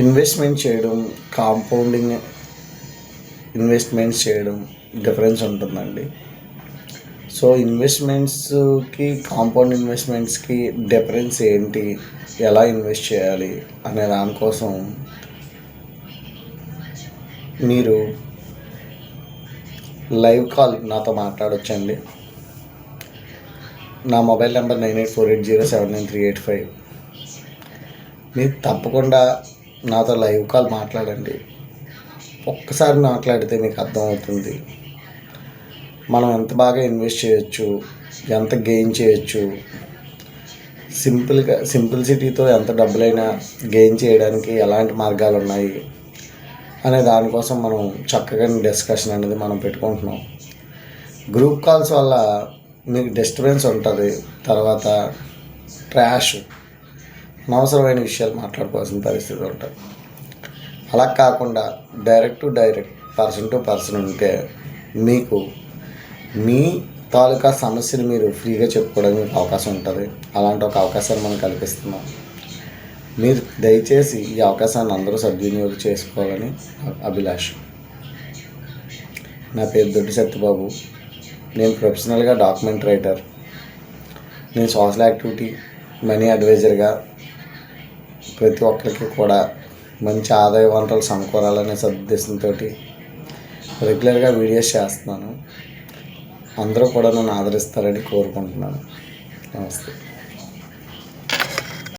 Investment చేయడం, compounding investments చేయడం difference ఉంటుందండి. సో ఇన్వెస్ట్మెంట్స్కి, కాంపౌండ్ ఇన్వెస్ట్మెంట్స్కి డిఫరెన్స్ ఏంటి, ఎలా ఇన్వెస్ట్ చేయాలి అనే దానికోసం మీరు లైవ్ కాల్ నాతో మాట్లాడొచ్చండి. నా మొబైల్ నెంబర్ 9848079385. మీరు తప్పకుండా నాతో లైవ్ కాల్ మాట్లాడండి. ఒక్కసారి మాట్లాడితే మీకు అర్థమవుతుంది మనం ఎంత బాగా ఇన్వెస్ట్ చేయొచ్చు, ఎంత గెయిన్ చేయొచ్చు, సింప్లిసిటీతో ఎంత డబ్బులైనా గెయిన్ చేయడానికి ఎలాంటి మార్గాలు ఉన్నాయి అనే దానికోసం మనం చక్కగా డిస్కషన్ అనేది మనం పెట్టుకుంటున్నాం. గ్రూప్ కాల్స్ వల్ల మీకు డిస్టర్బెన్స్ ఉంటుంది, తర్వాత ట్రాష్, అనవసరమైన విషయాలు మాట్లాడుకోవాల్సిన పరిస్థితి ఉంటుంది. అలా కాకుండా direct to direct, person to person ఉంటే మీకు మీ తాలూకా సమస్యను మీరు ఫ్రీగా చెప్పుకోవడానికి అవకాశం ఉంటుంది. అలాంటి ఒక అవకాశాన్ని మనం కల్పిస్తున్నాం. మీరు దయచేసి ఈ అవకాశాన్ని అందరూ సద్వినియోగం చేసుకోవాలని అభిలాష. నా పేరు దొడ్డి సత్యబాబు. నేను ప్రొఫెషనల్గా డాక్యుమెంట్ రైటర్. నేను సోషల్ యాక్టివిటీ మనీ అడ్వైజర్గా ప్రతి ఒక్కరికి కూడా మంచి ఆదాయ వనరులు సమకూరాలనే సదుద్దేశంతో రెగ్యులర్గా వీడియోస్ చేస్తున్నాను. అందరూ కూడా నన్ను ఆదరిస్తారని కోరుకుంటున్నాను. నమస్తే.